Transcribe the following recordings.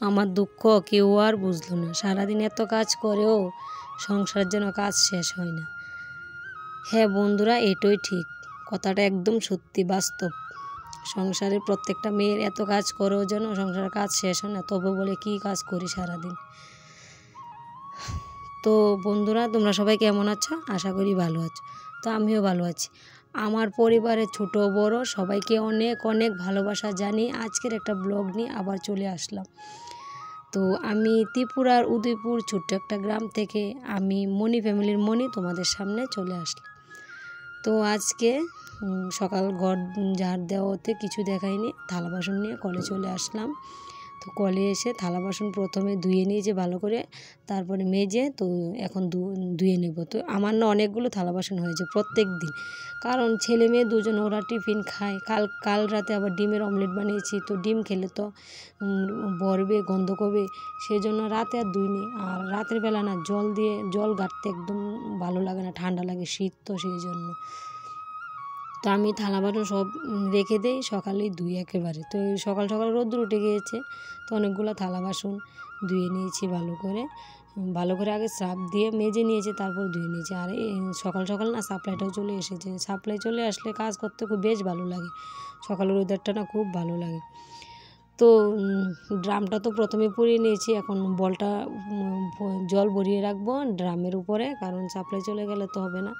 আমার দুঃখ কেউ আর বুঝলো না। সারাদিন এত কাজ করেও সংসারের জন্য কাজ শেষ হয় না। হ্যাঁ বন্ধুরা, এটাই ঠিক, কথাটা একদম সত্যি, বাস্তব। সংসারের প্রত্যেকটা মেয়ের এত কাজ করেও যেন সংসারের কাজ শেষ হয় না, তবে বলে কি কাজ করি সারাদিন। তো বন্ধুরা, তোমরা সবাই কেমন আছো? আশা করি ভালো আছো। তো আমিও ভালো আছি। আমার পরিবারের ছোট বড় সবাইকে অনেক অনেক ভালোবাসা জানিয়ে আজকের একটা ব্লগ নিয়ে আবার চলে আসলাম। তো আমি ত্রিপুরার উদয়পুর ছোট্ট একটা গ্রাম থেকে আমি মণি ফ্যামিলির মণি তোমাদের সামনে চলে আসলাম। তো আজকে সকাল ঘর ঝাড় দেওয়াতে কিছু দেখাইনি, থালা বাসন নিয়ে কলে চলে আসলাম। তো কলে এসে থালা বাসন প্রথমে ধুয়ে নিয়েছি ভালো করে, তারপরে মেজে তো এখন ধুয়ে নেব। তো আমার না অনেকগুলো থালা বাসন হয়েছে প্রত্যেক দিন, কারণ ছেলে মেয়ে দুজন ওরা টিফিন খায়। কাল রাতে আবার ডিমের অমলেট বানিয়েছি, তো ডিম খেলে তো বরবে, গন্ধ করবে, সেই জন্য রাতে আর ধুইনি। আর রাতের বেলা না জল ঘাটতে একদম ভালো লাগে না, ঠান্ডা লাগে, শীত তো সেই জন্য। তো আমি থালা বাসন সব রেখে দেই, সকালেই ধুই একেবারে। তো সকাল সকাল রোদ্দুর উঠে গিয়েছে, তো অনেকগুলো থালা বাসন ধুয়ে নিয়েছি ভালো করে আগে সার্ফ দিয়ে মেজে নিয়েছি, তারপর ধুয়ে নিয়েছি। আর সকাল সকাল না সাপ্লাইটাও চলে এসেছে। সাপ্লাই চলে আসলে কাজ করতে খুব বেশ ভালো লাগে, সকালের ওয়েদারটা না খুব ভালো লাগে। তো ড্রামটা তো প্রথমে পুড়িয়ে নিয়েছি, এখন বলটা জল ভরিয়ে রাখবো ড্রামের উপরে, কারণ সাপ্লাই চলে গেলে তো হবে না,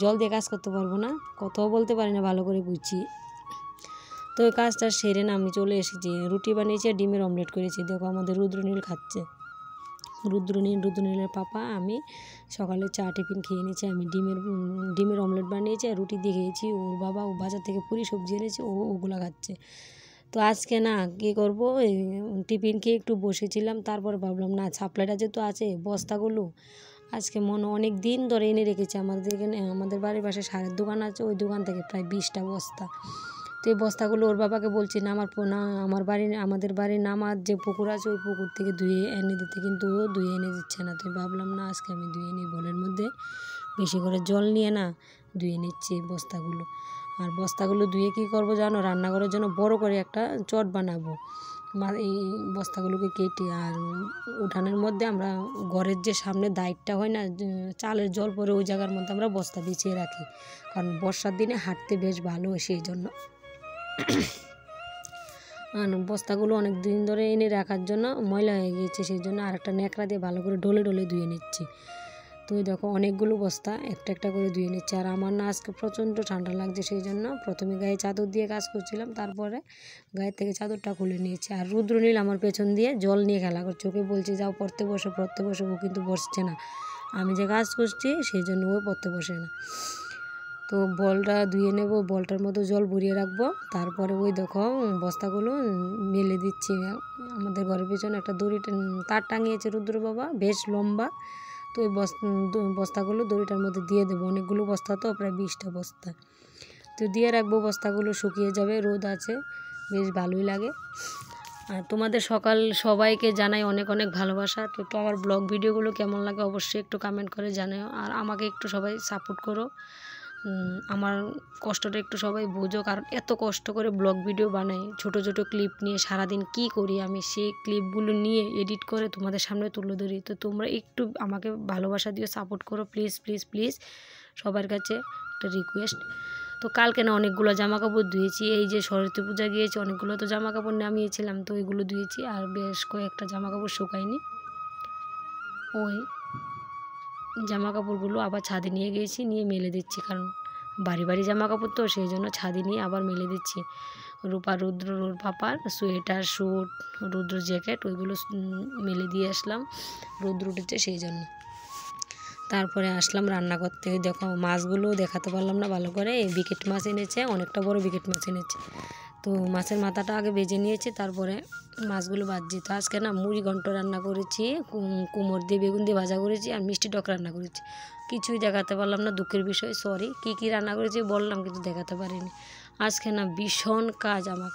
জল দিয়ে কাজ করতে পারবো না, কথাও বলতে পারি না ভালো করে বুঝছি। তো এই কাজটা সেরে না আমি চলে এসেছি, রুটি বানিয়েছি আর ডিমের অমলেট করেছি। দেখো আমাদের রুদ্রনীল খাচ্ছে, রুদ্রনীলের পাপা আমি সকালে চা টিফিন খেয়ে নিয়েছি। আমি ডিমের অমলেট বানিয়েছি আর রুটি দিয়ে খেয়েছি। ওর বাবা ও বাজার থেকে পুরি সবজি এনেছে, ওগুলো খাচ্ছে। তো আজকে না কী করবো, টিফিন খেয়ে একটু বসেছিলাম, তারপর ভাবলাম না সাপ্লাইটা যেহেতু আছে বস্তাগুলো আজকে অনেক দিন ধরে এনে রেখেছি। আমাদের বাড়ির পাশে সারের দোকান আছে, ওই দোকান থেকে প্রায় 20টা বস্তা। তো এই বস্তাগুলো ওর বাবাকে বলছি আমাদের বাড়ির নামার যে পুকুর আছে ওই পুকুর থেকে ধুয়ে এনে দিতে, কিন্তু ও ধুয়ে এনে দিচ্ছে না। তো ভাবলাম না আজকে আমি ধুয়ে নিই, বলের মধ্যে বেশি করে জল নিয়ে না ধুয়ে নিচ্ছি বস্তাগুলো। আর বস্তাগুলো ধুয়ে কী করবো জানো, রান্নাঘরের জন্য বড় করে একটা চট বানাবো। এই বস্তাগুলোকে কেটে আর উঠানের মধ্যে আমরা ঘরের যে সামনে দাইরটা হয় না, চালের জল পরে ওই জায়গার মধ্যে আমরা বস্তা বিছিয়ে রাখি, কারণ বর্ষার দিনে হাঁটতে বেশ ভালো হয় সেই জন্য। বস্তাগুলো অনেক দিন ধরে এনে রাখার জন্য ময়লা হয়ে গিয়েছে, সেই জন্য আর একটা ন্যাকড়া দিয়ে ভালো করে ডলে ধুয়ে নিচ্ছি। তো দেখো অনেকগুলো বস্তা একটা একটা করে ধুয়ে নিচ্ছে। আর আমার না আজকে প্রচণ্ড ঠান্ডা লাগছে, সেই জন্য প্রথমে গায়ে চাদর দিয়ে কাজ করছিলাম, তারপরে গায়ের থেকে চাদরটা খুলে নিয়েছি। আর রুদ্রনীল আমার পেছন দিয়ে জল নিয়ে খেলা করছে, ওকে বলছি যাও পড়তে বসো, ও কিন্তু বসছে না। আমি যে কাজ করছি সেই জন্য ও পড়তে বসে না। তো বলটা ধুয়ে নেব, বলটার মধ্যে জল ভরিয়ে রাখবো, তারপরে ওই দেখো বস্তাগুলো মেলে দিচ্ছি। আমাদের ঘরের পেছনে একটা দড়ি তার টাঙিয়েছে রুদ্র বাবা, বেশ লম্বা। তো ওই বস্তাগুলো দড়িটার মধ্যে দিয়ে দেবো, অনেকগুলো বস্তা তো প্রায় 20টা বস্তা। তো দিয়ে রাখবো, বস্তাগুলো শুকিয়ে যাবে, রোদ আছে, বেশ ভালোই লাগে। আর তোমাদের সবাইকে জানাই অনেক অনেক ভালোবাসা। তো একটু আমার ব্লগ ভিডিওগুলো কেমন লাগে অবশ্যই একটু কমেন্ট করে জানাও, আর আমাকে একটু সবাই সাপোর্ট করো, আমার কষ্টটা একটু সবাই বোঝো, কারণ এত কষ্ট করে ব্লগ ভিডিও বানাই, ছোট ছোট ক্লিপ নিয়ে সারাদিন কি করি আমি, সেই ক্লিপগুলো নিয়ে এডিট করে তোমাদের সামনে তুলে ধরি। তো তোমরা একটু আমাকে ভালোবাসা দিয়ে সাপোর্ট করো প্লিজ প্লিজ প্লিজ, সবার কাছে একটা রিকোয়েস্ট। তো কালকে না অনেকগুলো জামা কাপড় ধুয়েছি, এই যে সরস্বতী পূজা গিয়েছে অনেকগুলো তো জামা কাপড় নামিয়েছিলাম, তো ওইগুলো ধুয়েছি। আর বেশ কয়েকটা জামা কাপড় শুকায়নি, ওই জামা কাপড়গুলো আবার ছাদে নিয়ে গিয়েছি, নিয়ে মেলে দিচ্ছি, কারণ বাড়ি জামা কাপড় তো সেই জন্য ছাদে নিয়ে আবার মেলে দিচ্ছি। রুদ্র পাপার সোয়েটার, স্যুট, রুদ্র জ্যাকেট ওইগুলো মেলে দিয়ে আসলাম, রোদ্র উঠেছে সেই জন্য। তারপরে আসলাম রান্না করতে। দেখো মাছগুলো দেখাতে পারলাম না ভালো করে, বিকেট মাছ এনেছে, অনেকটা বড় বিকেট মাছ এনেছে। তো মাছের মাথাটা আগে ভেজে নিয়েছি, তারপরে মাছগুলো ভাজছি। তো আজকে না মুড়ি ঘন্ট রান্না করেছি, কুমড় দিয়ে বেগুন দিয়ে ভাজা করেছি, আর মিষ্টি টক রান্না করেছি। কিছুই দেখাতে পারলাম না, দুঃখের বিষয়, সরি। কী রান্না করেছি বললাম, কিন্তু দেখাতে পারিনি। আজকে না ভীষণ কাজ আমার।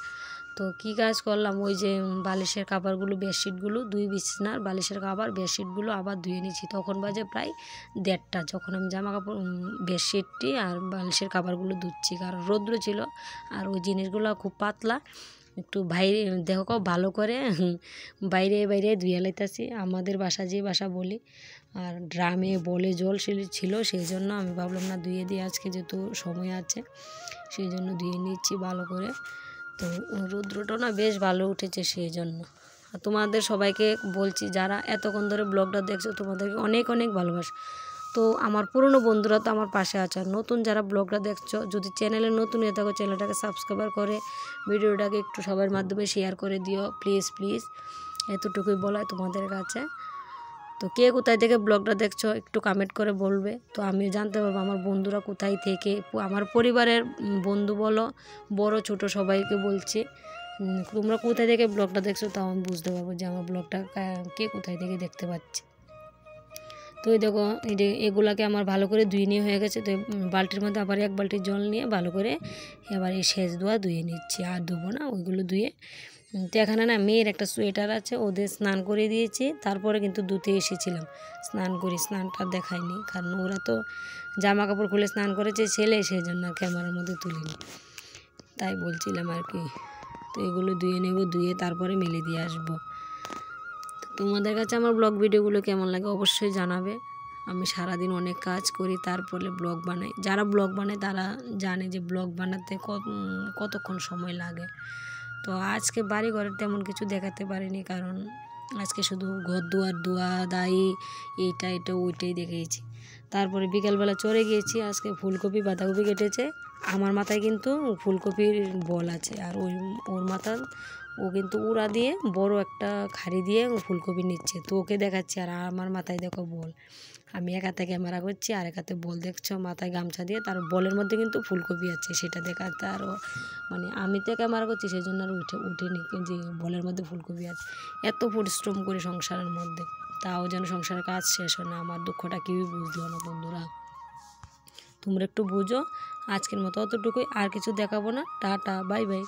তো কী কাজ করলাম, ওই যে বালিশের কাভারগুলো, বেডশিটগুলো, 2 বিছানার বালিশের কাভার বেডশিটগুলো আবার ধুয়ে নিয়েছি। তখন বাজে প্রায় 1:30, যখন আমি জামা কাপড় বেডশিটটি আর বালিশের কাভারগুলো ধুচ্ছি, কারণ রৌদ্র ছিল আর ওই জিনিসগুলো খুব পাতলা, একটু বাইরে দেখো ভালো করে বাইরে বাইরে ধুয়ে লাইতাছি। আমাদের বাসা যে বাসা বলি, আর ড্রামে বলে জল ছিল, সেই জন্য আমি ভাবলাম না ধুয়ে দিয়ে আজকে যেহেতু সময় আছে সেই জন্য ধুয়ে নিচ্ছি ভালো করে। তো রৌদ্রটা না বেশ ভালো উঠেছে সেই জন্য। আর তোমাদের সবাইকে বলছি যারা এতক্ষণ ধরে ব্লগটা দেখছো তোমাদেরকে অনেক অনেক ভালোবাসা। তো আমার পুরনো বন্ধুরা তো আমার পাশে আছে, আর নতুন যারা ব্লগটা দেখছো যদি চ্যানেলে নতুন হয়ে থাকো চ্যানেলটাকে সাবস্ক্রাইব করে ভিডিওটাকে একটু সবার মাধ্যমে শেয়ার করে দিও প্লিজ প্লিজ, এতটুকুই বলায় তোমাদের কাছে। তো কে কোথায় থেকে ব্লগটা দেখছো একটু কমেন্ট করে বলবে, তো আমি জানতে পারবো আমার বন্ধুরা কোথায় থেকে। আমার পরিবারের বন্ধু বলো বড় ছোট সবাইকে বলছি, তোমরা কোথায় থেকে ব্লগটা দেখছো তাও আমি বুঝতে পারবো যে আমার ব্লগটা কে কোথায় থেকে দেখতে পাচ্ছে। তো এই দেখো এই যে এগুলাকে আমার ভালো করে ধুয়ে নিয়ে হয়ে গেছে। তো বালতির মধ্যে আবার এক বালতি জল নিয়ে ভালো করে এবার এই শেষ ধোয়া ধুয়ে নিচ্ছি, আর ধুবো না ওইগুলো ধুয়ে। তো এখানে না মেয়ের একটা সোয়েটার আছে, ওদের স্নান করে দিয়েছি, তারপরে কিন্তু ধুতে এসেছিলাম স্নান করি। স্নানটা দেখায়নি কারণ ওরা তো জামা কাপড় খুলে স্নান করেছে ছেলে, সেই জন্য ক্যামেরার মধ্যে তুলিনি, তাই বলছিলাম আর কি। তো এগুলো ধুয়ে নেব, ধুয়ে তারপরে মেলে দিয়ে আসবো। তোমাদের কাছে আমার ব্লগ ভিডিওগুলো কেমন লাগে অবশ্যই জানাবে। আমি সারাদিন অনেক কাজ করি তারপরে ব্লগ বানাই। যারা ব্লগ বানায় তারা জানে যে ব্লগ বানাতে কতক্ষণ সময় লাগে। তো আজকে বাড়ি ঘরের তেমন কিছু দেখাতে পারিনি, কারণ আজকে শুধু ঘর দুয়ার ধোয়া দায়ী এইটা ওইটাই দেখিয়েছি। তারপরে বিকেলবেলা চলে গিয়েছি, আজকে ফুলকপি বাঁধাকপি কেটেছে। আমার মাথায় কিন্তু ফুলকপির বল আছে, আর ওর মাথা ও কিন্তু উড়া দিয়ে বড় একটা খাড়ি দিয়ে ফুলকপি নিচ্ছে, তো ওকে দেখাচ্ছি। আর আমার মাথায় দেখো বল, আমি এক হাতে ক্যামেরা করছি আর এক হাতে বল দেখছো, মাথায় গামছা দিয়ে, তার বলের মধ্যে কিন্তু ফুলকপি আছে সেটা দেখাতে। আরও মানে আমি তো ক্যামেরা করছি সেই জন্য আর উঠেনি যে বলের মধ্যে ফুলকপি আছে। এত পরিশ্রম করে সংসারের মধ্যে, তাও যেন সংসারের কাজ শেষ হয় না। আমার দুঃখটা কেউই বুঝলো না বন্ধুরা, তোমরা একটু বুঝো। আজকের মতো অতটুকুই, আর কিছু দেখাবো না। Tata bye bye.